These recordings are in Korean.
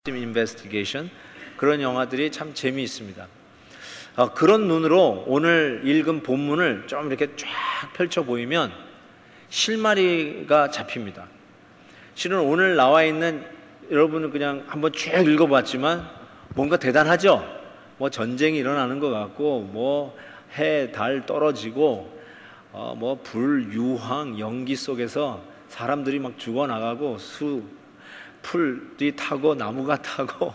인베스티게이션, 그런 영화들이 참 재미있습니다. 그런 눈으로 오늘 읽은 본문을 좀 이렇게 쫙 펼쳐 보이면 실마리가 잡힙니다. 실은 오늘 나와 있는, 여러분은 그냥 한번 쭉 읽어봤지만 뭔가 대단하죠? 뭐 전쟁이 일어나는 것 같고, 뭐 해, 달 떨어지고, 뭐 불, 유황, 연기 속에서 사람들이 막 죽어나가고, 풀이 타고 나무가 타고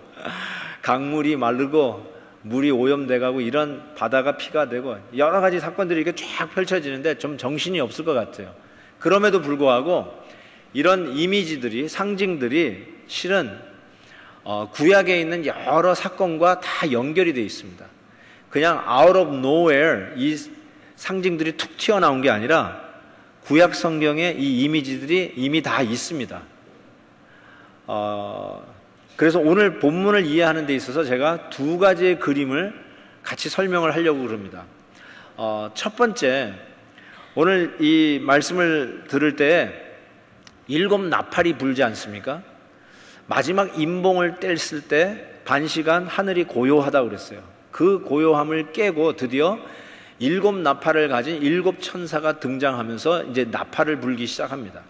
강물이 마르고 물이 오염돼가고, 이런 바다가 피가 되고 여러 가지 사건들이 이렇게 쫙 펼쳐지는데 좀 정신이 없을 것 같아요. 그럼에도 불구하고 이런 이미지들이, 상징들이 실은 구약에 있는 여러 사건과 다 연결이 되어 있습니다. 그냥 out of nowhere 이 상징들이 툭 튀어나온 게 아니라 구약 성경에 이 이미지들이 이미 다 있습니다. 그래서 오늘 본문을 이해하는 데 있어서 제가 두 가지의 그림을 같이 설명을 하려고 그럽니다. 첫 번째, 오늘 이 말씀을 들을 때 일곱 나팔이 불지 않습니까? 마지막 임봉을 뗐을 때 반시간 하늘이 고요하다고 그랬어요. 그 고요함을 깨고 드디어 일곱 나팔을 가진 일곱 천사가 등장하면서 이제 나팔을 불기 시작합니다.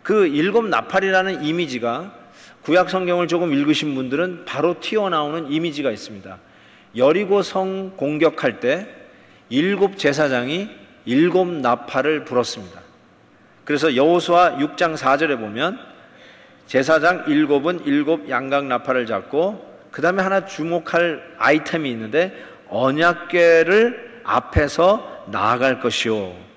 그 일곱 나팔이라는 이미지가 구약 성경을 조금 읽으신 분들은 바로 튀어나오는 이미지가 있습니다. 여리고 성 공격할 때 일곱 제사장이 일곱 나팔을 불었습니다. 그래서 여호수아 6장 4절에 보면 제사장 일곱은 일곱 양각 나팔을 잡고, 그 다음에 하나 주목할 아이템이 있는데 언약궤를 앞에서 나아갈 것이요.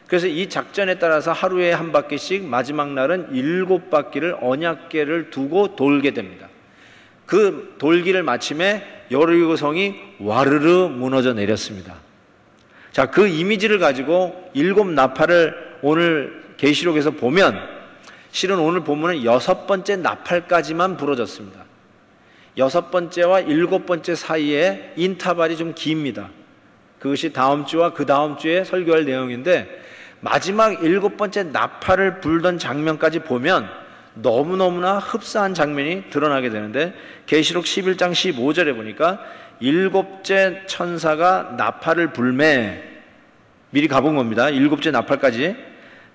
그래서 이 작전에 따라서 하루에 한 바퀴씩 마지막 날은 일곱 바퀴를 언약궤를 두고 돌게 됩니다. 그 돌기를 마침에 여리고 성이 와르르 무너져 내렸습니다. 자, 그 이미지를 가지고 일곱 나팔을 오늘 계시록에서 보면 실은 오늘 본문은 여섯 번째 나팔까지만 부러졌습니다. 여섯 번째와 일곱 번째 사이에 인터벌이 좀 깁니다. 그것이 다음 주와 그 다음 주에 설교할 내용인데, 마지막 일곱 번째 나팔을 불던 장면까지 보면 너무너무나 흡사한 장면이 드러나게 되는데, 계시록 11장 15절에 보니까 일곱째 천사가 나팔을 불매, 미리 가본 겁니다. 일곱째 나팔까지.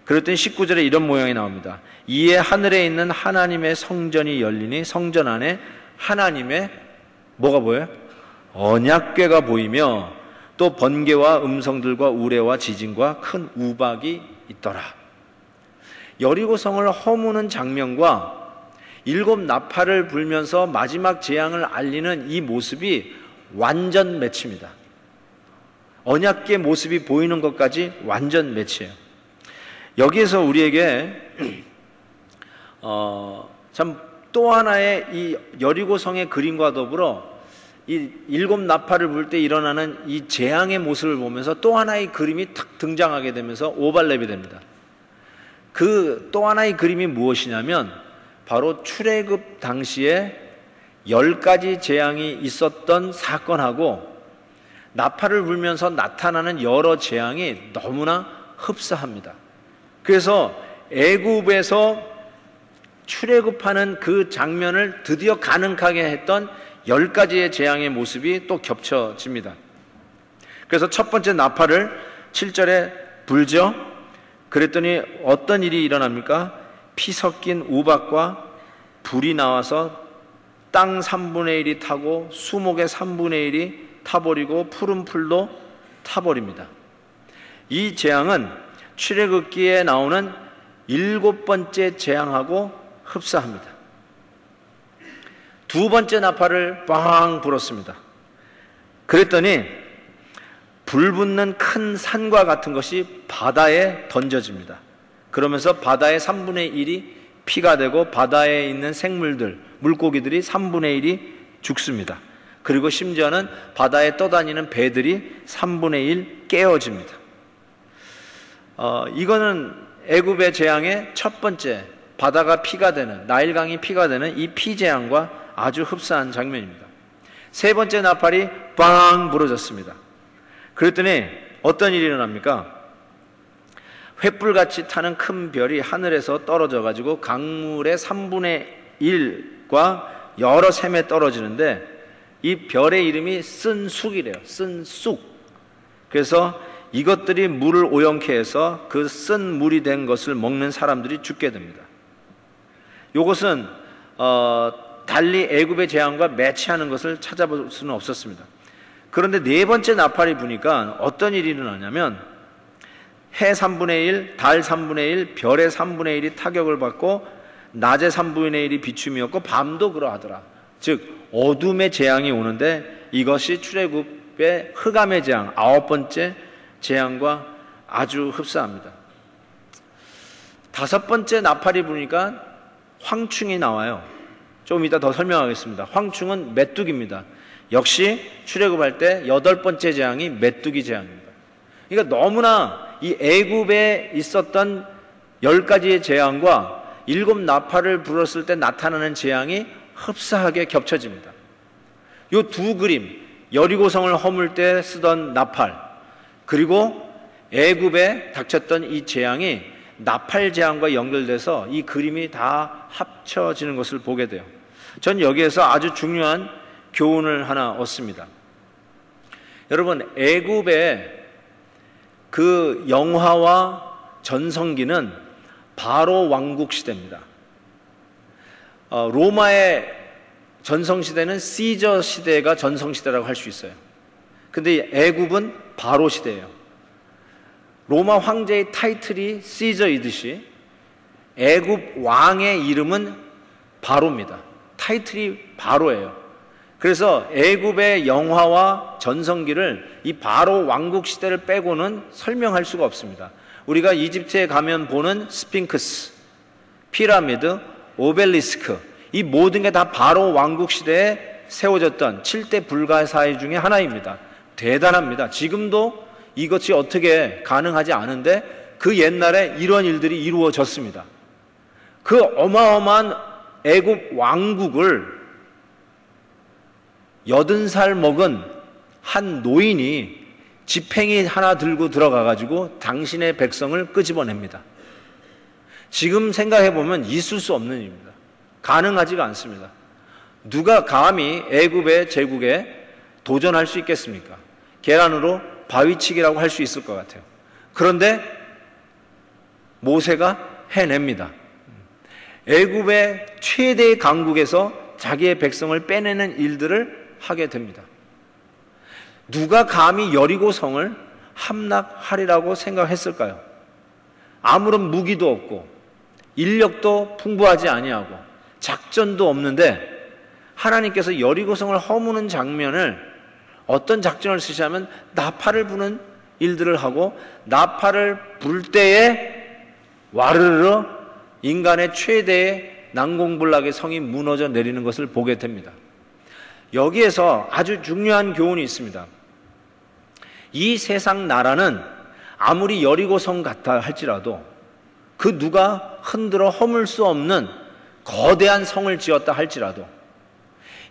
그랬더니 19절에 이런 모양이 나옵니다. 이에 하늘에 있는 하나님의 성전이 열리니 성전 안에 하나님의 뭐가 보여요? 언약궤가 보이며 또 번개와 음성들과 우레와 지진과 큰 우박이 있더라. 여리고 성을 허무는 장면과 일곱 나팔을 불면서 마지막 재앙을 알리는 이 모습이 완전 매치입니다. 언약궤 모습이 보이는 것까지 완전 매치예요. 여기에서 우리에게 참 또 하나의 이 여리고 성의 그림과 더불어 이 일곱 나팔을 불 때 일어나는 이 재앙의 모습을 보면서 또 하나의 그림이 탁 등장하게 되면서 오버랩이 됩니다. 그 또 하나의 그림이 무엇이냐면 바로 출애굽 당시에 10가지 재앙이 있었던 사건하고 나팔을 불면서 나타나는 여러 재앙이 너무나 흡사합니다. 그래서 애굽에서 출애굽하는 그 장면을 드디어 가능하게 했던 10가지의 재앙의 모습이 또 겹쳐집니다. 그래서 첫 번째 나팔을 7절에 불죠. 그랬더니 어떤 일이 일어납니까? 피 섞인 우박과 불이 나와서 땅 3분의 1이 타고 수목의 3분의 1이 타버리고 푸른 풀도 타버립니다. 이 재앙은 출애굽기에 나오는 7번째 재앙하고 흡사합니다. 두 번째 나팔을 빵 불었습니다. 그랬더니 불 붙는 큰 산과 같은 것이 바다에 던져집니다. 그러면서 바다의 3분의 1이 피가 되고 바다에 있는 생물들, 물고기들이 3분의 1이 죽습니다. 그리고 심지어는 바다에 떠다니는 배들이 3분의 1 깨어집니다. 이거는 애굽의 재앙의 첫 번째, 바다가 피가 되는, 나일강이 피가 되는 이 피재앙과 아주 흡사한 장면입니다. 세 번째 나팔이 빵 부러졌습니다. 그랬더니 어떤 일이 일어납니까? 횃불같이 타는 큰 별이 하늘에서 떨어져 가지고 강물의 3분의 1과 여러 샘에 떨어지는데 이 별의 이름이 쓴쑥이래요. 쓴쑥. 그래서 이것들이 물을 오염케 해서 그 쓴 물이 된 것을 먹는 사람들이 죽게 됩니다. 이것은 달리 애굽의 재앙과 매치하는 것을 찾아볼 수는 없었습니다. 그런데 네 번째 나팔이 부니까 어떤 일이 일어나냐면 해 3분의 1, 달 3분의 1, 별의 3분의 1이 타격을 받고 낮의 3분의 1이 비춤이었고 밤도 그러하더라. 즉 어둠의 재앙이 오는데 이것이 출애굽의 흑암의 재앙, 9번째 재앙과 아주 흡사합니다. 5번째 나팔이 부니까 황충이 나와요. 좀 이따 더 설명하겠습니다. 황충은 메뚜기입니다. 역시 출애굽할 때 8번째 재앙이 메뚜기 재앙입니다. 그러니까 너무나 이 애굽에 있었던 10가지의 재앙과 7 나팔을 불었을 때 나타나는 재앙이 흡사하게 겹쳐집니다. 이 두 그림, 여리고성을 허물 때 쓰던 나팔, 그리고 애굽에 닥쳤던 이 재앙이 나팔 재앙과 연결돼서 이 그림이 다 합쳐지는 것을 보게 돼요. 전 여기에서 아주 중요한 교훈을 하나 얻습니다. 여러분, 애굽의 그 영화와 전성기는 바로 왕국 시대입니다. 로마의 전성시대는 시저 시대가 전성시대라고 할 수 있어요. 근데 애굽은 바로 시대예요. 로마 황제의 타이틀이 시저이듯이 애굽 왕의 이름은 바로입니다. 타이틀이 바로예요. 그래서 애굽의 영화와 전성기를 이 바로 왕국 시대를 빼고는 설명할 수가 없습니다. 우리가 이집트에 가면 보는 스핑크스, 피라미드, 오벨리스크, 이 모든 게 다 바로 왕국 시대에 세워졌던 7대 불가사의 중에 하나입니다. 대단합니다. 지금도 이것이 어떻게 가능하지 않은데 그 옛날에 이런 일들이 이루어졌습니다. 그 어마어마한 애굽 왕국을 80살 먹은 한 노인이 지팽이 하나 들고 들어가가지고 당신의 백성을 끄집어냅니다. 지금 생각해보면 있을 수 없는 일입니다. 가능하지가 않습니다. 누가 감히 애굽의 제국에 도전할 수 있겠습니까? 계란으로 바위치기라고 할 수 있을 것 같아요. 그런데 모세가 해냅니다. 애굽의 최대의 강국에서 자기의 백성을 빼내는 일들을 하게 됩니다. 누가 감히 여리고성을 함락하리라고 생각했을까요? 아무런 무기도 없고 인력도 풍부하지 아니하고 작전도 없는데 하나님께서 여리고성을 허무는 장면을 어떤 작전을 쓰시냐면 나팔을 부는 일들을 하고 나팔을 불 때에 와르르 인간의 최대의 난공불락의 성이 무너져 내리는 것을 보게 됩니다. 여기에서 아주 중요한 교훈이 있습니다. 이 세상 나라는 아무리 여리고성 같아 할지라도 그 누가 흔들어 허물 수 없는 거대한 성을 지었다 할지라도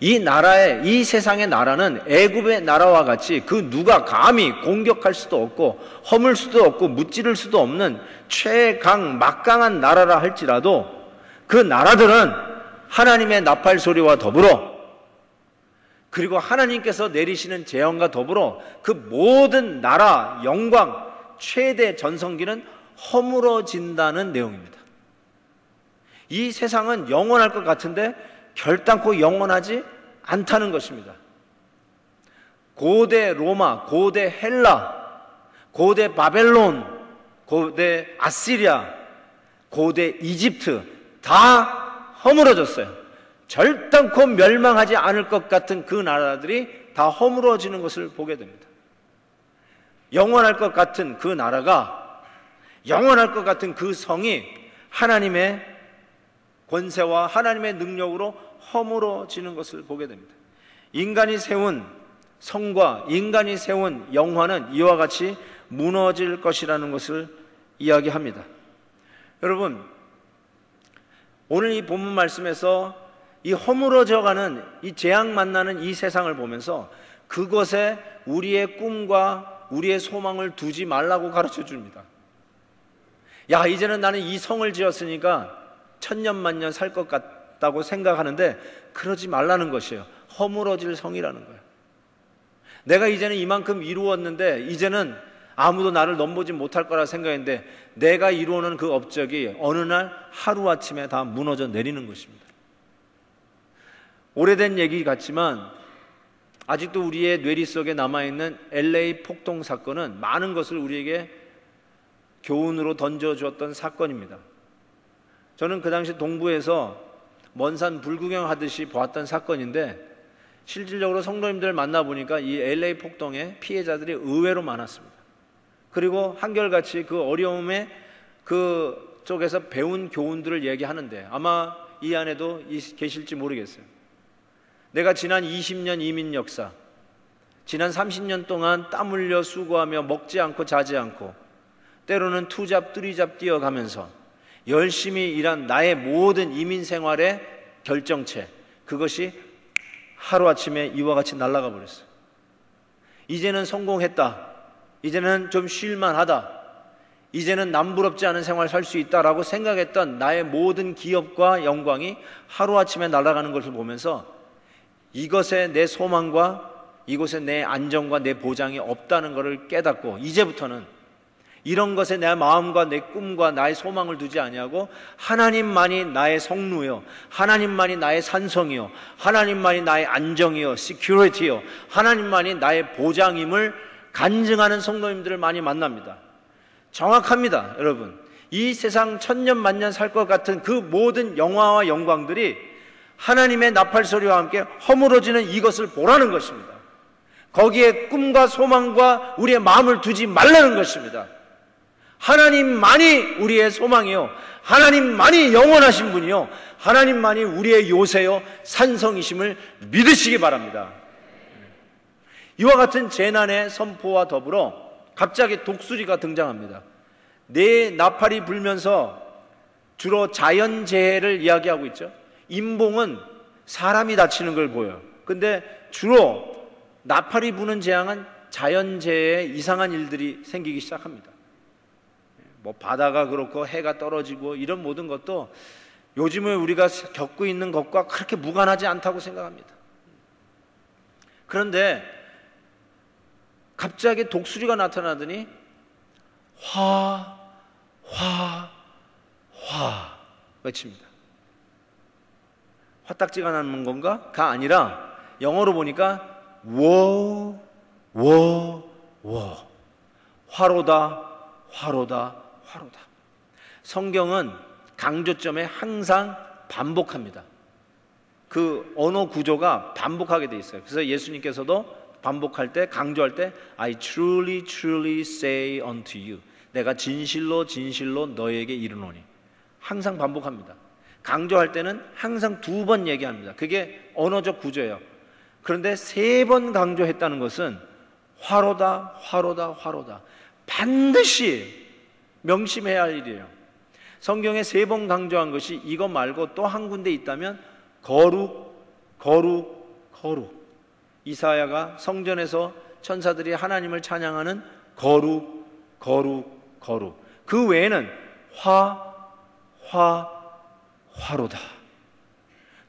이 나라의, 이 세상의 나라는 애굽의 나라와 같이 그 누가 감히 공격할 수도 없고 허물 수도 없고 무찌를 수도 없는 최강 막강한 나라라 할지라도 그 나라들은 하나님의 나팔 소리와 더불어 그리고 하나님께서 내리시는 재앙과 더불어 그 모든 나라, 영광, 최대 전성기는 허물어진다는 내용입니다. 이 세상은 영원할 것 같은데 결단코 영원하지 않다는 것입니다. 고대 로마, 고대 헬라, 고대 바벨론, 고대 아시리아, 고대 이집트 다 허물어졌어요. 결단코 멸망하지 않을 것 같은 그 나라들이 다 허물어지는 것을 보게 됩니다. 영원할 것 같은 그 나라가, 영원할 것 같은 그 성이 하나님의 권세와 하나님의 능력으로 허물어지는 것을 보게 됩니다. 인간이 세운 성과 인간이 세운 영화는 이와 같이 무너질 것이라는 것을 이야기합니다. 여러분, 오늘 이 본문 말씀에서 이 허물어져가는 이 재앙 만나는 이 세상을 보면서 그것에 우리의 꿈과 우리의 소망을 두지 말라고 가르쳐 줍니다. 야, 이제는 나는 이 성을 지었으니까 천년 만년 살 것 같다고 생각하는데 그러지 말라는 것이에요. 허물어질 성이라는 거예요. 내가 이제는 이만큼 이루었는데 이제는 아무도 나를 넘보지 못할 거라 생각했는데 내가 이루어놓은 그 업적이 어느 날 하루아침에 다 무너져 내리는 것입니다. 오래된 얘기 같지만 아직도 우리의 뇌리 속에 남아있는 LA 폭동 사건은 많은 것을 우리에게 교훈으로 던져주었던 사건입니다. 저는 그 당시 동부에서 먼산 불구경하듯이 보았던 사건인데 실질적으로 성도님들을 만나보니까 이 LA 폭동의 피해자들이 의외로 많았습니다. 그리고 한결같이 그 어려움에 그 쪽에서 배운 교훈들을 얘기하는데 아마 이 안에도 계실지 모르겠어요. 내가 지난 20년 이민 역사, 지난 30년 동안 땀 흘려 수고하며 먹지 않고 자지 않고 때로는 투잡 뚜리잡 뛰어가면서 열심히 일한 나의 모든 이민 생활의 결정체, 그것이 하루아침에 이와 같이 날아가 버렸어요. 이제는 성공했다, 이제는 좀 쉴만하다, 이제는 남부럽지 않은 생활을 살 수 있다라고 생각했던 나의 모든 기업과 영광이 하루아침에 날아가는 것을 보면서 이것에 내 소망과 이곳에 내 안정과 내 보장이 없다는 것을 깨닫고 이제부터는 이런 것에 내 마음과 내 꿈과 나의 소망을 두지 아니하고 하나님만이 나의 성루요, 하나님만이 나의 산성이요, 하나님만이 나의 안정이요, security요, 하나님만이 나의 보장임을 간증하는 성도님들을 많이 만납니다. 정확합니다, 여러분. 이 세상 천년 만년 살 것 같은 그 모든 영화와 영광들이 하나님의 나팔소리와 함께 허물어지는 이것을 보라는 것입니다. 거기에 꿈과 소망과 우리의 마음을 두지 말라는 것입니다. 하나님만이 우리의 소망이요, 하나님만이 영원하신 분이요, 하나님만이 우리의 요새요 산성이심을 믿으시기 바랍니다. 이와 같은 재난의 선포와 더불어 갑자기 독수리가 등장합니다. 네 나팔이 불면서 주로 자연재해를 이야기하고 있죠. 임봉은 사람이 다치는 걸 보여요. 근데 주로 나팔이 부는 재앙은 자연재해에 이상한 일들이 생기기 시작합니다. 뭐 바다가 그렇고 해가 떨어지고 이런 모든 것도 요즘에 우리가 겪고 있는 것과 그렇게 무관하지 않다고 생각합니다. 그런데 갑자기 독수리가 나타나더니 화 외칩니다. 화딱지가 나는 건가?가 아니라 영어로 보니까 화로다. 성경은 강조점에 항상 반복합니다. 그 언어 구조가 반복하게 돼 있어요. 그래서 예수님께서도 반복할 때, 강조할 때 I truly say unto you, 내가 진실로 너에게 이르노니, 항상 반복합니다. 강조할 때는 항상 2번 얘기합니다. 그게 언어적 구조예요. 그런데 3번 강조했다는 것은 화로다. 반드시 명심해야 할 일이에요. 성경에 3번 강조한 것이 이거 말고 또 한 군데 있다면 거룩. 이사야가 성전에서 천사들이 하나님을 찬양하는 거룩. 그 외에는 화로다.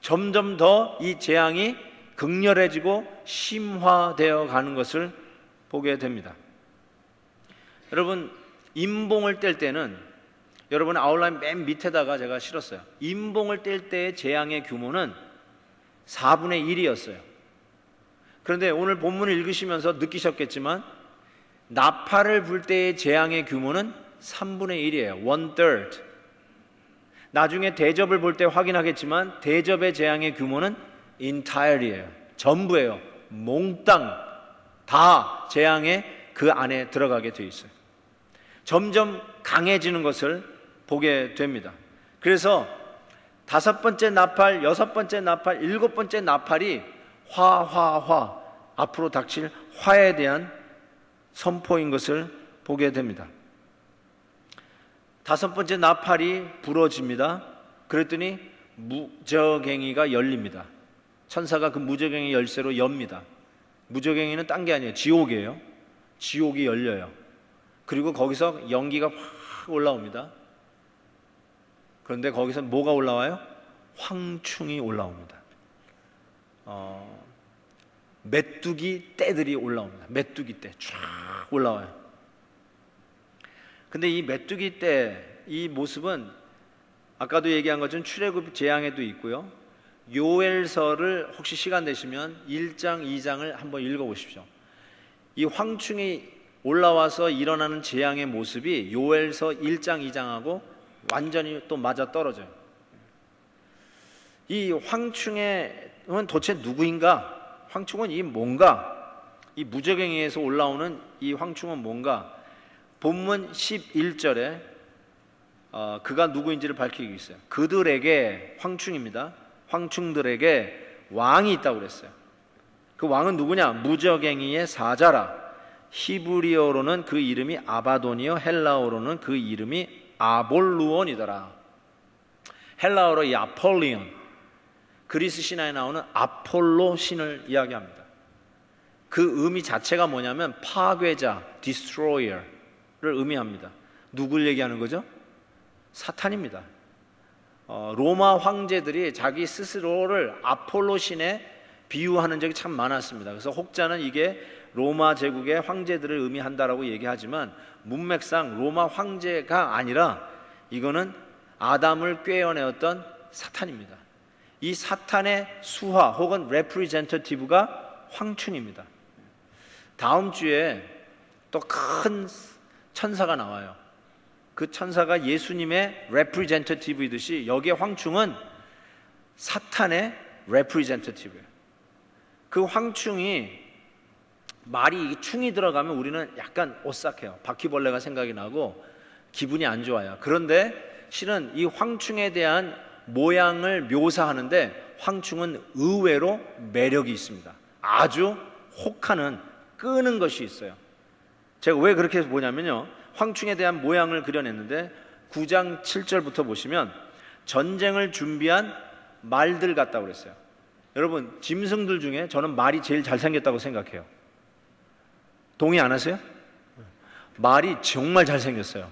점점 더 이 재앙이 극렬해지고 심화되어 가는 것을 보게 됩니다. 여러분, 임봉을 뗄 때는, 여러분 아웃라인 맨 밑에다가 제가 실었어요. 임봉을 뗄 때의 재앙의 규모는 4분의 1이었어요. 그런데 오늘 본문을 읽으시면서 느끼셨겠지만 나팔을 불 때의 재앙의 규모는 3분의 1이에요. 1/3. 나중에 대접을 볼 때 확인하겠지만 대접의 재앙의 규모는 entire이에요. 전부예요. 몽땅 다 재앙의 그 안에 들어가게 돼 있어요. 점점 강해지는 것을 보게 됩니다. 그래서 5번째 나팔, 6번째 나팔, 7번째 나팔이 화 앞으로 닥칠 화에 대한 선포인 것을 보게 됩니다. 5번째 나팔이 부러집니다. 그랬더니 무저갱이가 열립니다. 천사가 그 무저갱이 열쇠로 엽니다. 무저갱이는 딴 게 아니에요. 지옥이에요. 지옥이 열려요. 그리고 거기서 연기가 확 올라옵니다. 그런데 거기서 뭐가 올라와요? 황충이 올라옵니다. 메뚜기 떼들이 올라옵니다. 메뚜기 떼 쫙 올라와요. 근데 이 메뚜기 떼 이 모습은 아까도 얘기한 것처럼 출애굽 재앙에도 있고요. 요엘서를 혹시 시간 되시면 1장, 2장을 한번 읽어보십시오. 이 황충이 올라와서 일어나는 재앙의 모습이 요엘서 1장, 2장하고 완전히 또 맞아 떨어져요. 이 황충은 도대체 누구인가? 황충은 이 뭔가? 이 무저갱이에서 올라오는 이 황충은 뭔가? 본문 11절에 그가 누구인지를 밝히고 있어요. 그들에게, 황충입니다. 황충들에게 왕이 있다고 그랬어요. 그 왕은 누구냐? 무저갱이의 사자라. 히브리어로는 그 이름이 아바돈이요, 헬라어로는 그 이름이 아볼루온이더라. 헬라어로 이 아폴리온, 그리스 신화에 나오는 아폴로 신을 이야기합니다. 그 의미 자체가 뭐냐면 파괴자, destroyer를 의미합니다. 누굴 얘기하는 거죠? 사탄입니다. 로마 황제들이 자기 스스로를 아폴로 신에 비유하는 적이 참 많았습니다. 그래서 혹자는 이게 로마 제국의 황제들을 의미한다라고 얘기하지만 문맥상 로마 황제가 아니라 이거는 아담을 꿰어내었던 사탄입니다. 이 사탄의 수하 혹은 representative가 황충입니다. 다음 주에 또 큰 천사가 나와요. 그 천사가 예수님의 representative이듯이 여기에 황충은 사탄의 representative예요. 그 황충이, 말이 충이 들어가면 우리는 약간 오싹해요. 바퀴벌레가 생각이 나고 기분이 안 좋아요. 그런데 실은 이 황충에 대한 모양을 묘사하는데 황충은 의외로 매력이 있습니다. 아주 혹하는, 끄는 것이 있어요. 제가 왜 그렇게 보냐면요, 황충에 대한 모양을 그려냈는데 9장 7절부터 보시면 전쟁을 준비한 말들 같다고 그랬어요. 여러분, 짐승들 중에 저는 말이 제일 잘생겼다고 생각해요. 동의 안 하세요? 말이 정말 잘생겼어요.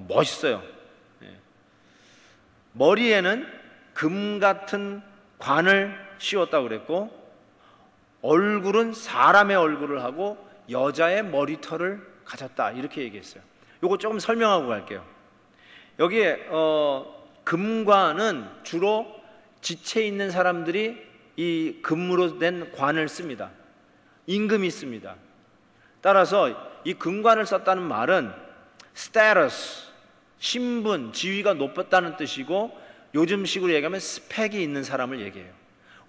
멋있어요. 머리에는 금 같은 관을 씌웠다고 그랬고, 얼굴은 사람의 얼굴을 하고 여자의 머리털을 가졌다, 이렇게 얘기했어요. 요거 조금 설명하고 갈게요. 여기에 금관은 주로 지체 있는 사람들이 이 금으로 된 관을 씁니다. 임금이 씁니다. 따라서 이 금관을 썼다는 말은 status, 신분, 지위가 높았다는 뜻이고, 요즘식으로 얘기하면 스펙이 있는 사람을 얘기해요.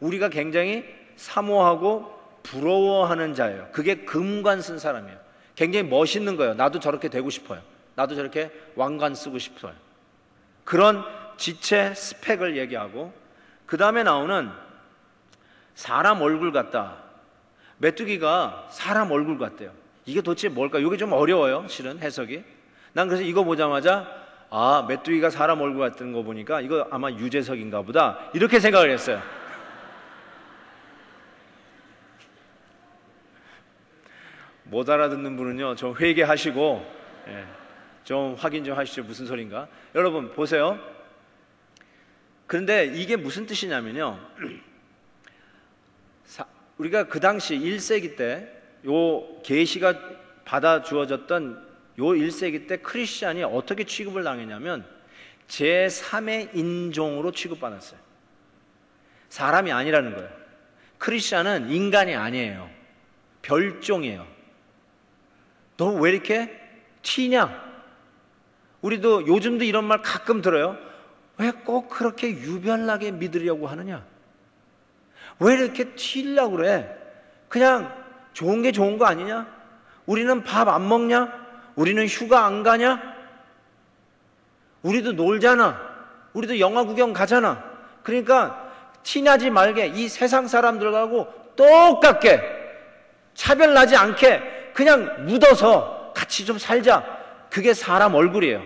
우리가 굉장히 사모하고 부러워하는 자예요. 그게 금관 쓴 사람이에요. 굉장히 멋있는 거예요. 나도 저렇게 되고 싶어요. 나도 저렇게 왕관 쓰고 싶어요. 그런 지체, 스펙을 얘기하고, 그 다음에 나오는 사람 얼굴 같다. 메뚜기가 사람 얼굴 같대요. 이게 도대체 뭘까? 이게 좀 어려워요, 실은 해석이. 난 그래서 이거 보자마자 메뚜기가 사람 얼굴 같은 거 보니까 이거 아마 유재석인가 보다, 이렇게 생각을 했어요. 못 알아듣는 분은요, 좀 회개하시고 좀 확인 좀 하시죠. 무슨 소린가? 여러분 보세요. 그런데 이게 무슨 뜻이냐면요, 우리가 그 당시 1세기 때 요 계시가 받아 주어졌던 요 1세기 때 크리스찬이 어떻게 취급을 당했냐면 제3의 인종으로 취급받았어요. 사람이 아니라는 거예요. 크리스찬은 인간이 아니에요. 별종이에요. 너 왜 이렇게 튀냐? 우리도 요즘도 이런 말 가끔 들어요. 왜 꼭 그렇게 유별나게 믿으려고 하느냐? 왜 이렇게 튀려고 그래? 그냥 좋은 게 좋은 거 아니냐? 우리는 밥 안 먹냐? 우리는 휴가 안 가냐? 우리도 놀잖아. 우리도 영화 구경 가잖아. 그러니까 티나지 말게, 이 세상 사람들하고 똑같게, 차별나지 않게 그냥 묻어서 같이 좀 살자. 그게 사람 얼굴이에요.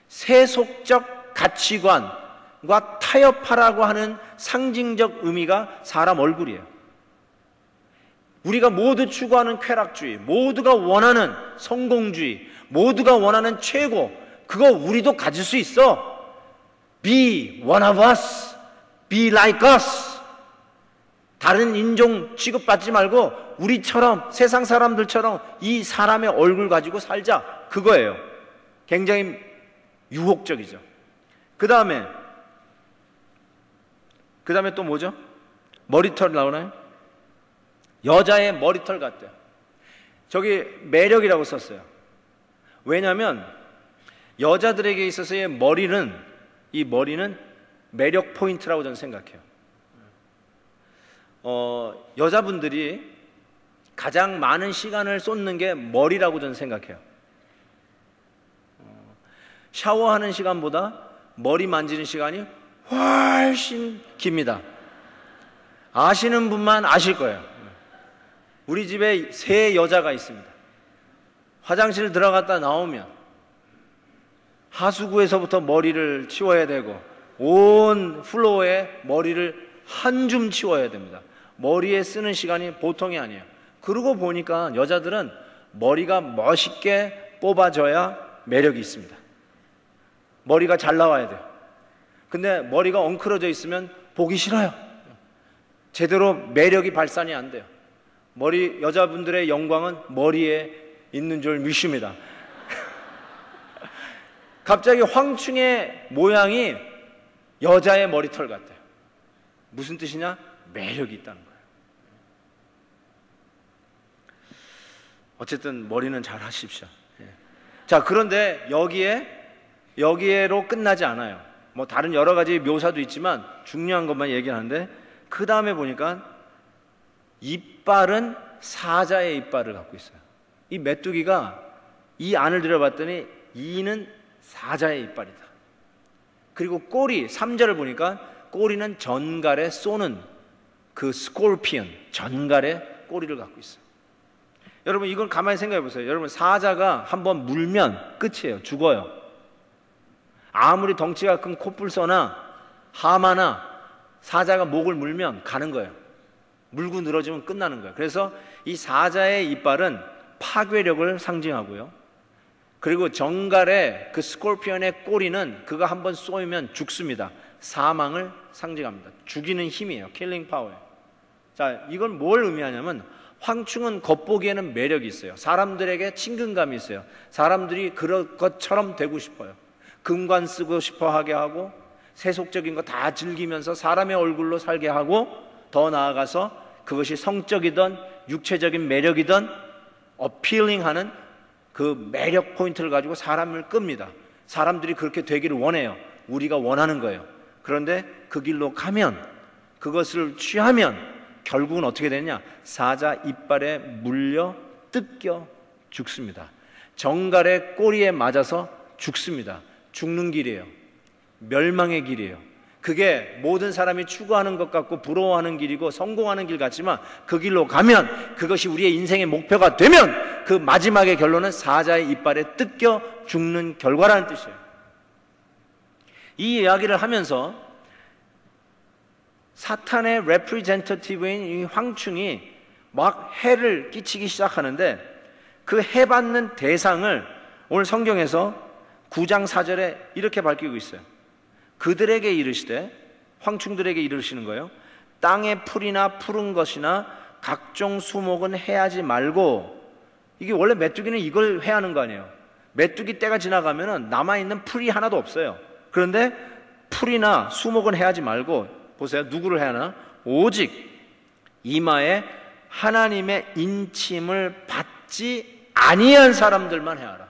세속적 가치관과 타협하라고 하는 상징적 의미가 사람 얼굴이에요. 우리가 모두 추구하는 쾌락주의, 모두가 원하는 성공주의, 모두가 원하는 최고, 그거 우리도 가질 수 있어. Be one of us. Be like us. 다른 인종 취급받지 말고 우리처럼, 세상 사람들처럼 이 사람의 얼굴 가지고 살자. 그거예요. 굉장히 유혹적이죠. 그 다음에 또 뭐죠? 머리털 나오나요? 여자의 머리털 같대요. 저기 매력이라고 썼어요. 왜냐하면 여자들에게 있어서의 이 머리는 매력 포인트라고 저는 생각해요. 여자분들이 가장 많은 시간을 쏟는 게 머리라고 저는 생각해요. 샤워하는 시간보다 머리 만지는 시간이 훨씬 깁니다. 아시는 분만 아실 거예요. 우리 집에 3 여자가 있습니다. 화장실 들어갔다 나오면 하수구에서부터 머리를 치워야 되고 온 플로어에 머리를 한 줌 치워야 됩니다. 머리에 쓰는 시간이 보통이 아니에요. 그러고 보니까 여자들은 머리가 멋있게 뽑아져야 매력이 있습니다. 머리가 잘 나와야 돼요. 근데 머리가 엉클어져 있으면 보기 싫어요. 제대로 매력이 발산이 안 돼요. 여자분들의 영광은 머리에 있는 줄 믿습니다. 갑자기 황충의 모양이 여자의 머리털 같아요. 무슨 뜻이냐? 매력이 있다는 거예요. 어쨌든 머리는 잘 하십시오. 자, 그런데 여기에로 끝나지 않아요. 뭐 다른 여러 가지 묘사도 있지만 중요한 것만 얘기하는데, 그 다음에 보니까 이빨은 사자의 이빨을 갖고 있어요. 이 메뚜기가 이 안을 들여봤더니 이는 사자의 이빨이다. 그리고 꼬리, 3절을 보니까 꼬리는 전갈에 쏘는 그 스콜피언, 전갈의 꼬리를 갖고 있어요. 여러분, 이걸 가만히 생각해 보세요. 여러분, 사자가 한번 물면 끝이에요. 죽어요. 아무리 덩치가 큰 코뿔소나 하마나 사자가 목을 물면 가는 거예요. 물고 늘어지면 끝나는 거예요. 그래서 이 사자의 이빨은 파괴력을 상징하고요. 그리고 정갈의 그 스콜피언의 꼬리는 그가 한번 쏘이면 죽습니다. 사망을 상징합니다. 죽이는 힘이에요. 킬링 파워예요. 자, 이건 뭘 의미하냐면, 황충은 겉보기에는 매력이 있어요. 사람들에게 친근감이 있어요. 사람들이 그럴 것처럼 되고 싶어요. 금관 쓰고 싶어 하게 하고, 세속적인 거 다 즐기면서 사람의 얼굴로 살게 하고, 더 나아가서 그것이 성적이든 육체적인 매력이든 어필링하는 그 매력 포인트를 가지고 사람을 끕니다. 사람들이 그렇게 되기를 원해요. 우리가 원하는 거예요. 그런데 그 길로 가면, 그것을 취하면 결국은 어떻게 되느냐? 사자 이빨에 물려 뜯겨 죽습니다. 정갈의 꼬리에 맞아서 죽습니다. 죽는 길이에요. 멸망의 길이에요. 그게 모든 사람이 추구하는 것 같고 부러워하는 길이고 성공하는 길 같지만, 그 길로 가면, 그것이 우리의 인생의 목표가 되면 그 마지막의 결론은 사자의 이빨에 뜯겨 죽는 결과라는 뜻이에요. 이 이야기를 하면서 사탄의 레프리젠터티브인 이 황충이 막 해를 끼치기 시작하는데, 그 해받는 대상을 오늘 성경에서 9장 4절에 이렇게 밝히고 있어요. 그들에게 이르시되, 황충들에게 이르시는 거예요. 땅의 풀이나 푸른 것이나 각종 수목은 해하지 말고. 이게 원래 메뚜기는 이걸 해하는 거 아니에요. 메뚜기 때가 지나가면 남아있는 풀이 하나도 없어요. 그런데 풀이나 수목은 해하지 말고, 보세요. 누구를 해하나? 오직 이마에 하나님의 인침을 받지 아니한 사람들만 해하라.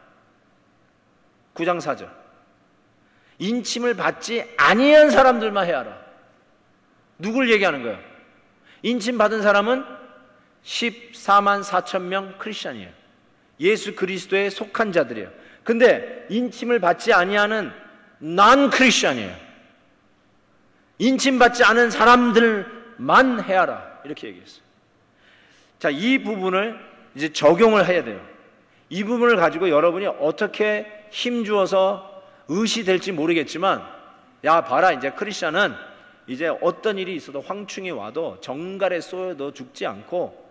9장 4절. 인침을 받지 아니한 사람들만 해하라. 누굴 얘기하는 거예요? 인침 받은 사람은 14만 4천 명 크리스찬이에요. 예수 그리스도에 속한 자들이에요. 근데 인침을 받지 아니하는 난 크리스찬이에요. 인침 받지 않은 사람들만 해하라. 이렇게 얘기했어요. 자, 이 부분을 이제 적용을 해야 돼요. 이 부분을 가지고 여러분이 어떻게 힘주어서 의시될지 모르겠지만, 야 봐라, 이제 크리스찬은 이제 어떤 일이 있어도, 황충이 와도 정갈에 쏘여도 죽지 않고,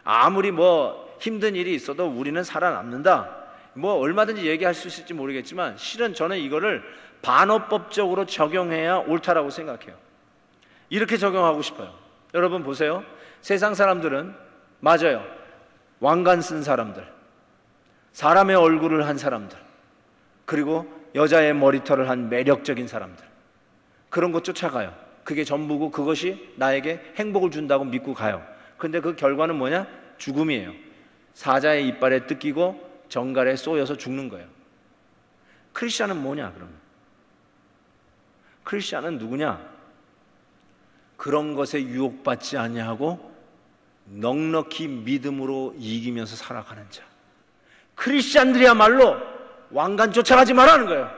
아무리 뭐 힘든 일이 있어도 우리는 살아남는다. 뭐 얼마든지 얘기할 수 있을지 모르겠지만, 실은 저는 이거를 반어법적으로 적용해야 옳다라고 생각해요. 이렇게 적용하고 싶어요. 여러분 보세요. 세상 사람들은 맞아요. 왕관 쓴 사람들, 사람의 얼굴을 한 사람들, 그리고 여자의 머리털을 한 매력적인 사람들, 그런 것 쫓아가요. 그게 전부고 그것이 나에게 행복을 준다고 믿고 가요. 근데 그 결과는 뭐냐? 죽음이에요. 사자의 이빨에 뜯기고 정갈에 쏘여서 죽는 거예요. 크리스찬은 뭐냐 그러면? 크리스찬은 누구냐? 그런 것에 유혹받지 아니하고 넉넉히 믿음으로 이기면서 살아가는 자. 크리스찬들이야말로 왕관 쫓아가지 말라는 거예요.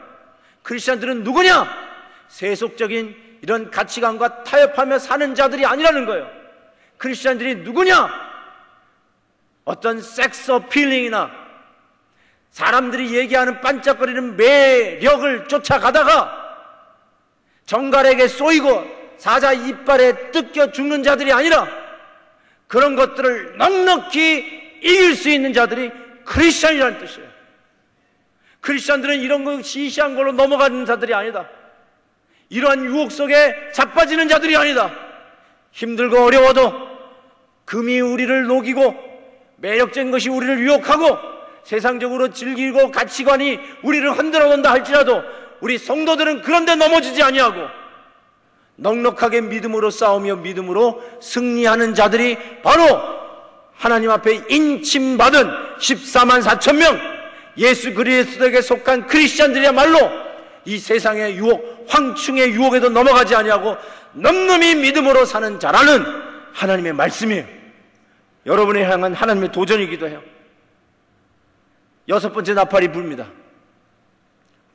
크리스찬들은 누구냐? 세속적인 이런 가치관과 타협하며 사는 자들이 아니라는 거예요. 크리스찬들이 누구냐? 어떤 섹스 어필링이나 사람들이 얘기하는 반짝거리는 매력을 쫓아가다가 정갈에게 쏘이고 사자 이빨에 뜯겨 죽는 자들이 아니라 그런 것들을 넉넉히 이길 수 있는 자들이 크리스찬이라는 뜻이에요. 크리스찬들은 이런 거 시시한 걸로 넘어가는 자들이 아니다. 이러한 유혹 속에 자빠지는 자들이 아니다. 힘들고 어려워도 금이 우리를 녹이고 매력적인 것이 우리를 유혹하고 세상적으로 즐기고 가치관이 우리를 흔들어 놓는다 할지라도 우리 성도들은 그런 데 넘어지지 아니하고 넉넉하게 믿음으로 싸우며 믿음으로 승리하는 자들이 바로 하나님 앞에 인침받은 14만 4천 명 예수 그리스도에게 속한 크리스찬들이야말로 이 세상의 유혹, 황충의 유혹에도 넘어가지 아니하고 넘넘이 믿음으로 사는 자라는 하나님의 말씀이에요. 여러분을 향한 하나님의 도전이기도 해요. 6번째 나팔이 불입니다.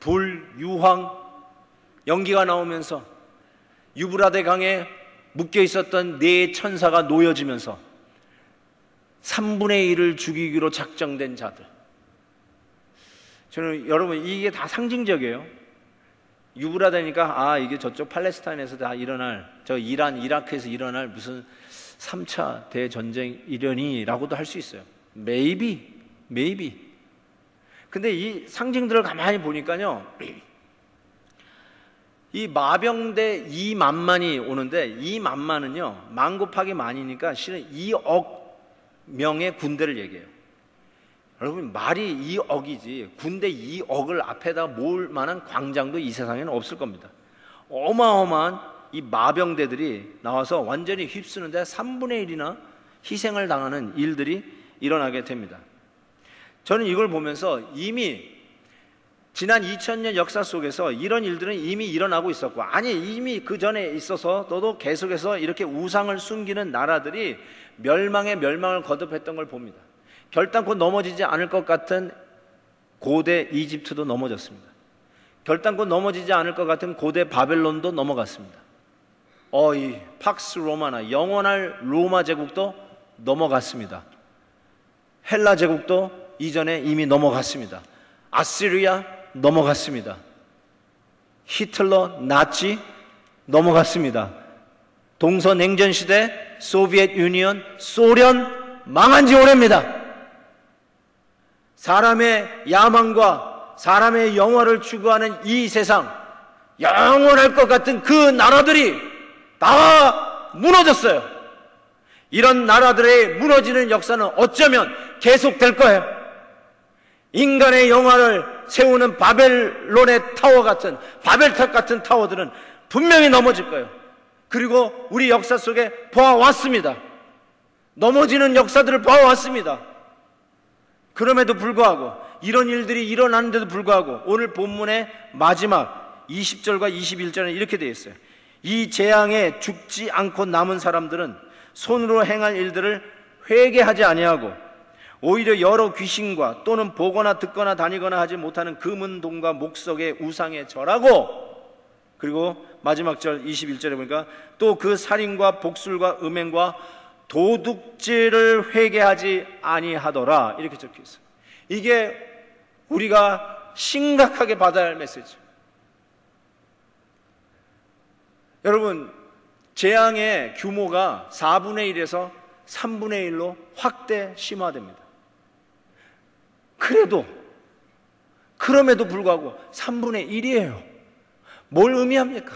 불, 유황, 연기가 나오면서 유브라데 강에 묶여 있었던 네 천사가 놓여지면서 3분의 1을 죽이기로 작정된 자들. 저는 여러분 이게 다 상징적이에요. 유브라데니까 이게 저쪽 팔레스타인에서 다 일어날, 저 이란, 이라크에서 일어날 무슨 3차 대전쟁 일련이라고도 할 수 있어요. Maybe. 근데 이 상징들을 가만히 보니까요, 이 마병대 2만만이 오는데 2만만은요 만 곱하기 만이니까 실은 2억 명의 군대를 얘기해요. 여러분 말이 2억이지 군대 2억을 앞에다 모을 만한 광장도 이 세상에는 없을 겁니다. 어마어마한 이 마병대들이 나와서 완전히 휩쓰는데 3분의 1이나 희생을 당하는 일들이 일어나게 됩니다. 저는 이걸 보면서 이미 지난 2000년 역사 속에서 이런 일들은 이미 일어나고 있었고, 아니 이미 그 전에 있어서 너도 계속해서 이렇게 우상을 숨기는 나라들이 멸망을 거듭했던 걸 봅니다. 결단코 넘어지지 않을 것 같은 고대 이집트도 넘어졌습니다. 결단코 넘어지지 않을 것 같은 고대 바벨론도 넘어갔습니다. 이 팍스 로마나 영원할 로마 제국도 넘어갔습니다. 헬라 제국도 이전에 이미 넘어갔습니다. 아시리아 넘어갔습니다. 히틀러, 나치 넘어갔습니다. 동서냉전 시대 소비에트 유니언, 소련 망한 지 오래입니다. 사람의 야망과 사람의 영화를 추구하는 이 세상, 영원할 것 같은 그 나라들이 다 무너졌어요. 이런 나라들의 무너지는 역사는 어쩌면 계속될 거예요. 인간의 영화를 세우는 바벨론의 타워 같은, 바벨탑 같은 타워들은 분명히 넘어질 거예요. 그리고 우리 역사 속에 보아왔습니다. 넘어지는 역사들을 보아왔습니다. 그럼에도 불구하고, 이런 일들이 일어나는데도 불구하고 오늘 본문의 마지막 20절과 21절에 이렇게 되어 있어요. 이 재앙에 죽지 않고 남은 사람들은 손으로 행할 일들을 회개하지 아니하고 오히려 여러 귀신과 또는 보거나 듣거나 다니거나 하지 못하는 금은 동과 목석의 우상에 절하고, 그리고 마지막 절 21절에 보니까 또 그 살인과 복술과 음행과 도둑질을 회개하지 아니하더라, 이렇게 적혀 있어요. 이게 우리가 심각하게 받아야 할 메시지. 여러분, 재앙의 규모가 4분의 1에서 3분의 1로 확대 심화됩니다. 그럼에도 불구하고 3분의 1이에요. 뭘 의미합니까?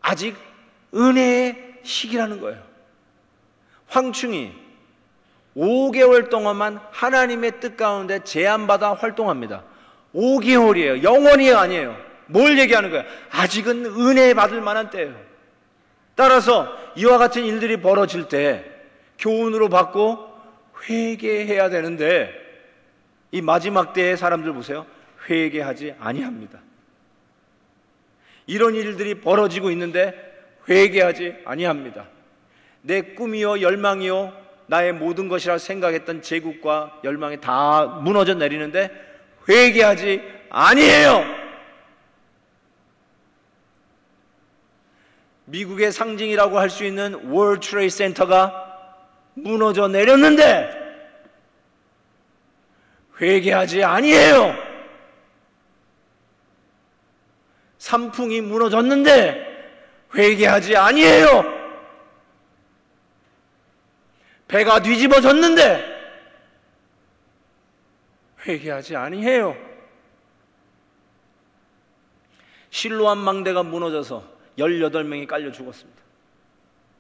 아직 은혜의 시기라는 거예요. 황충이 5개월 동안만 하나님의 뜻 가운데 제한받아 활동합니다. 5개월이에요. 영원히 아니에요. 뭘 얘기하는 거예요? 아직은 은혜 받을 만한 때예요. 따라서 이와 같은 일들이 벌어질 때 교훈으로 받고 회개해야 되는데, 이 마지막 때의 사람들 보세요. 회개하지 아니합니다. 이런 일들이 벌어지고 있는데 회개하지 아니합니다. 내 꿈이요 열망이요 나의 모든 것이라 생각했던 제국과 열망이 다 무너져 내리는데 회개하지 아니해요. 미국의 상징이라고 할 수 있는 월드 트레이드 센터가 무너져 내렸는데 회개하지 아니해요. 산풍이 무너졌는데 회개하지 아니해요. 배가 뒤집어졌는데 회개하지 아니해요. 실로암 망대가 무너져서 18명이 깔려 죽었습니다.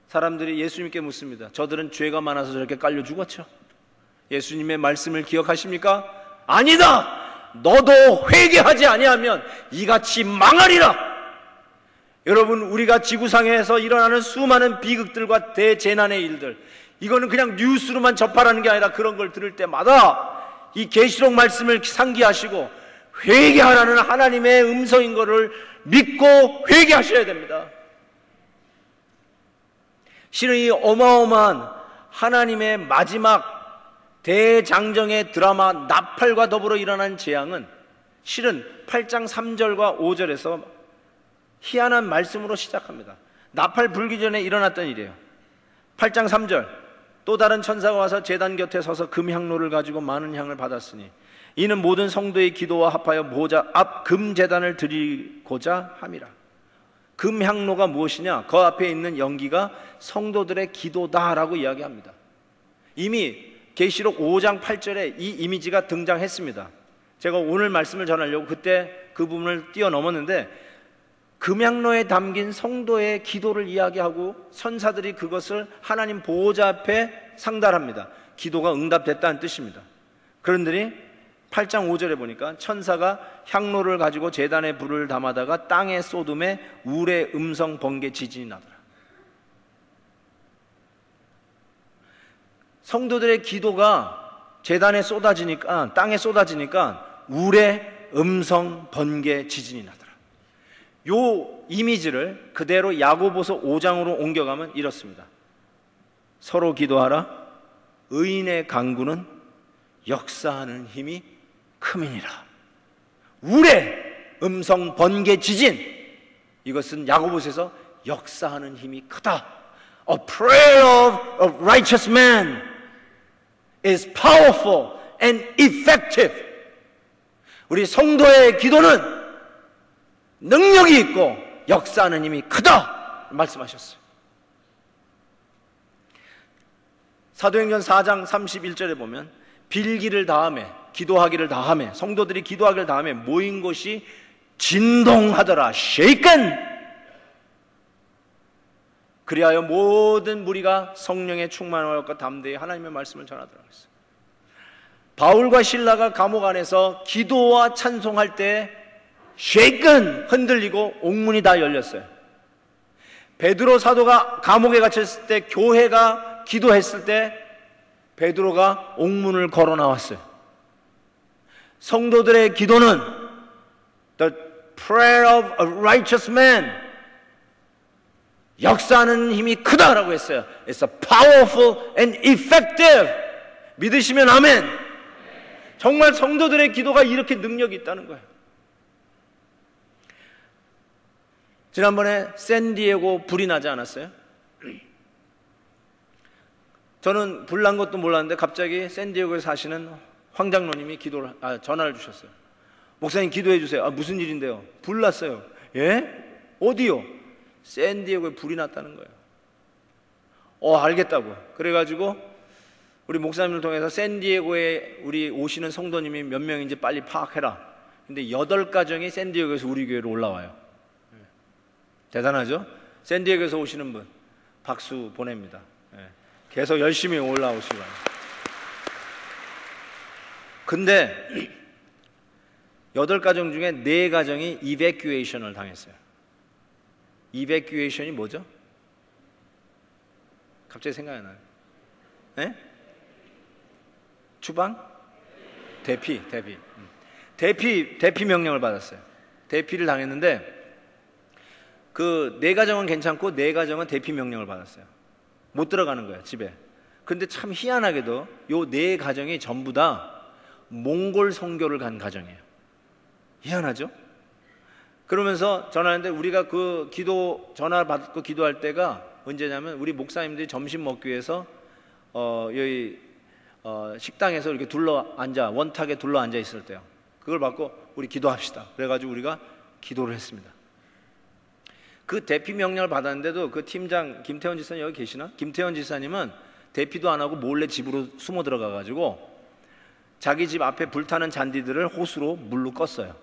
사람들이 예수님께 묻습니다. 저들은 죄가 많아서 저렇게 깔려 죽었죠? 예수님의 말씀을 기억하십니까? 아니다! 너도 회개하지 아니하면 이같이 망하리라! 여러분, 우리가 지구상에서 일어나는 수많은 비극들과 대재난의 일들, 이거는 그냥 뉴스로만 접하라는 게 아니라 그런 걸 들을 때마다 이 계시록 말씀을 상기하시고 회개하라는 하나님의 음성인 것을 믿고 회개하셔야 됩니다. 실은 이 어마어마한 하나님의 마지막 대장정의 드라마 나팔과 더불어 일어난 재앙은 실은 8장 3절과 5절에서 희한한 말씀으로 시작합니다. 나팔 불기 전에 일어났던 일이에요. 8장 3절, 또 다른 천사가 와서 제단 곁에 서서 금향로를 가지고 많은 향을 받았으니 이는 모든 성도의 기도와 합하여 보좌 앞 금제단을 드리고자 함이라. 금향로가 무엇이냐? 그 앞에 있는 연기가 성도들의 기도다라고 이야기합니다. 이미 계시록 5장 8절에 이 이미지가 등장했습니다. 제가 오늘 말씀을 전하려고 그때 그 부분을 뛰어넘었는데, 금향로에 담긴 성도의 기도를 이야기하고 천사들이 그것을 하나님 보호자 앞에 상달합니다. 기도가 응답됐다는 뜻입니다. 그런데 8장 5절에 보니까 천사가 향로를 가지고 제단에 불을 담아다가 땅에 쏟음에 울의 음성 번개 지진이 나더라. 성도들의 기도가 제단에 쏟아지니까, 땅에 쏟아지니까 울의 음성 번개 지진이 나더라. 요 이미지를 그대로 야고보서 5장으로 옮겨가면 이렇습니다. 서로 기도하라. 의인의 간구는 역사하는 힘이 크미니라. 울의 음성 번개 지진, 이것은 야고보서에서 역사하는 힘이 크다. A prayer of a righteous man is powerful and effective. 우리 성도의 기도는 능력이 있고 역사하는 힘이 크다 말씀하셨어요. 사도행전 4장 31절에 보면 빌기를 다하며 기도하기를 다하며 성도들이 기도하기를 다하며 모인 곳이 진동하더라. shaken. 그리하여 모든 무리가 성령에 충만하였고 담대히 하나님의 말씀을 전하더라 했어요. 바울과 실라가 감옥 안에서 기도와 찬송할 때 shaken, 흔들리고 옥문이 다 열렸어요. 베드로 사도가 감옥에 갇혔을 때, 교회가 기도했을 때 베드로가 옥문을 걸어 나왔어요. 성도들의 기도는 the prayer of a righteous man, 역사하는 힘이 크다라고 했어요. It's a powerful and effective. 믿으시면 아멘. 정말 성도들의 기도가 이렇게 능력이 있다는 거예요. 지난번에 샌디에고 불이 나지 않았어요? 저는 불 난 것도 몰랐는데 갑자기 샌디에고에 사시는 황장로님이 전화를 주셨어요. 목사님 기도해 주세요. 무슨 일인데요? 불 났어요. 예? 어디요? 샌디에고에 불이 났다는 거예요. 알겠다고. 그래가지고 우리 목사님을 통해서 샌디에고에 우리 오시는 성도님이 몇 명인지 빨리 파악해라. 근데 8가정이 샌디에고에서 우리 교회로 올라와요. 대단하죠? 샌디에고에서 오시는 분 박수 보냅니다. 계속 열심히 올라오시기 바랍니다. 근데 8가정 중에 4가정이 이베큐에이션을 당했어요. 이베큐에이션이 뭐죠? 갑자기 생각이 나요. 네? 주방? 대피 명령을 받았어요. 대피를 당했는데 그 4가정은 괜찮고 4가정은 대피 명령을 받았어요. 못 들어가는 거예요, 집에. 근데 참 희한하게도 요 4가정이 전부 다 몽골 선교를 간 가정이에요. 희한하죠? 그러면서 전화하는데 우리가 그 전화 받고 기도할 때가 언제냐면 우리 목사님들이 점심 먹기 위해서 여기 식당에서 이렇게 원탁에 둘러 앉아 있을 때요. 그걸 받고 우리 기도합시다. 그래가지고 우리가 기도를 했습니다. 그 대피 명령을 받았는데도 그 팀장 김태원 지사님 여기 계시나? 김태원 지사님은 대피도 안 하고 몰래 집으로 숨어 들어가가지고 자기 집 앞에 불타는 잔디들을 호수로 물로 껐어요.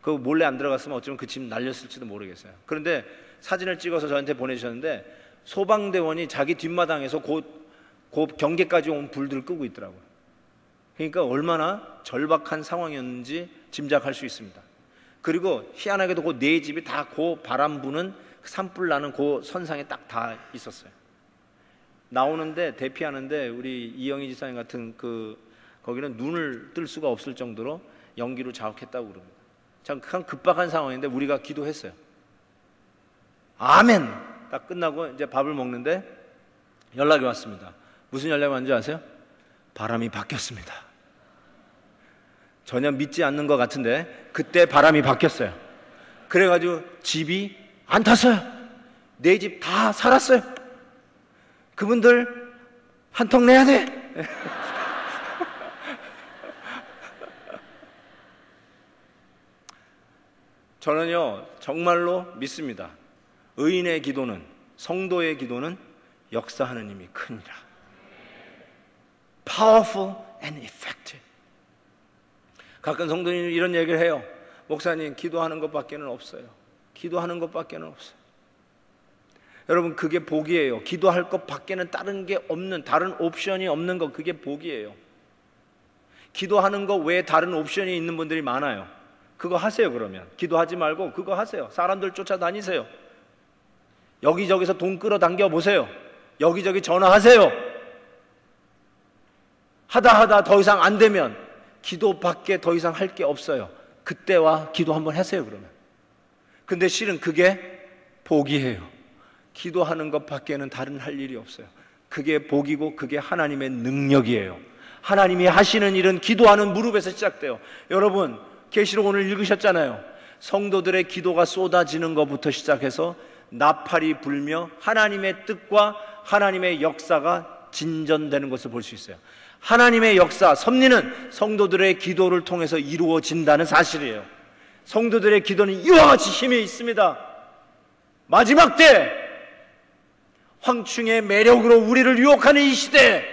그 몰래 안 들어갔으면 어쩌면 그 집 날렸을지도 모르겠어요. 그런데 사진을 찍어서 저한테 보내주셨는데 소방대원이 자기 뒷마당에서 곧 경계까지 온 불들을 끄고 있더라고요. 그러니까 얼마나 절박한 상황이었는지 짐작할 수 있습니다. 그리고 희한하게도 그 4집이 다 그 바람 부는 산불 나는 그 선상에 딱 다 있었어요. 나오는데 대피하는데 우리 이영희 지사님 같은 거기는 눈을 뜰 수가 없을 정도로 연기로 자욱했다고 그럽니다. 참 급박한 상황인데 우리가 기도했어요. 아멘! 딱 끝나고 이제 밥을 먹는데 연락이 왔습니다. 무슨 연락이 왔는지 아세요? 바람이 바뀌었습니다. 전혀 믿지 않는 것 같은데 그때 바람이 바뀌었어요. 그래가지고 집이 안 탔어요. 4집 다 살았어요. 그분들 한턱 내야 돼. 저는요 정말로 믿습니다. 의인의 기도는, 성도의 기도는 역사하는 힘이 크니라. Powerful and effective. 가끔 성도님이 이런 얘기를 해요. 목사님, 기도하는 것밖에는 없어요. 기도하는 것밖에는 없어요. 여러분, 그게 복이에요. 기도할 것밖에는 다른 게 없는, 다른 옵션이 없는 것, 그게 복이에요. 기도하는 것 외에 다른 옵션이 있는 분들이 많아요. 그거 하세요. 그러면 기도하지 말고 그거 하세요. 사람들 쫓아다니세요. 여기저기서 돈 끌어당겨 보세요. 여기저기 전화하세요. 하다 더 이상 안 되면 기도밖에 더 이상 할 게 없어요. 그때와 기도 한번 하세요. 그러면. 근데 실은 그게 복이에요. 기도하는 것밖에는 다른 할 일이 없어요. 그게 복이고 그게 하나님의 능력이에요. 하나님이 하시는 일은 기도하는 무릎에서 시작돼요. 여러분, 계시록 오늘 읽으셨잖아요. 성도들의 기도가 쏟아지는 것부터 시작해서 나팔이 불며 하나님의 뜻과 하나님의 역사가 진전되는 것을 볼 수 있어요. 하나님의 역사, 섭리는 성도들의 기도를 통해서 이루어진다는 사실이에요. 성도들의 기도는 이와 같이 힘이 있습니다. 마지막 때 황충의 매력으로 우리를 유혹하는 이 시대에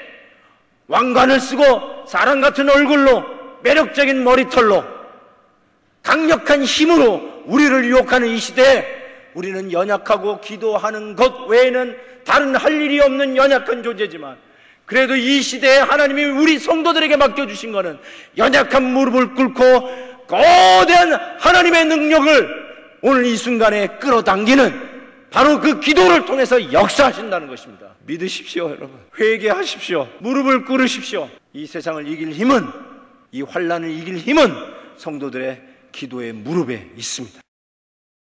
왕관을 쓰고 사람 같은 얼굴로 매력적인 머리털로 강력한 힘으로 우리를 유혹하는 이 시대에 우리는 연약하고 기도하는 것 외에는 다른 할 일이 없는 연약한 존재지만 그래도 이 시대에 하나님이 우리 성도들에게 맡겨주신 것은 연약한 무릎을 꿇고 거대한 하나님의 능력을 오늘 이 순간에 끌어당기는 바로 그 기도를 통해서 역사하신다는 것입니다. 믿으십시오. 여러분, 회개하십시오. 무릎을 꿇으십시오. 이 세상을 이길 힘은, 이 환난을 이길 힘은 성도들의 기도의 무릎에 있습니다.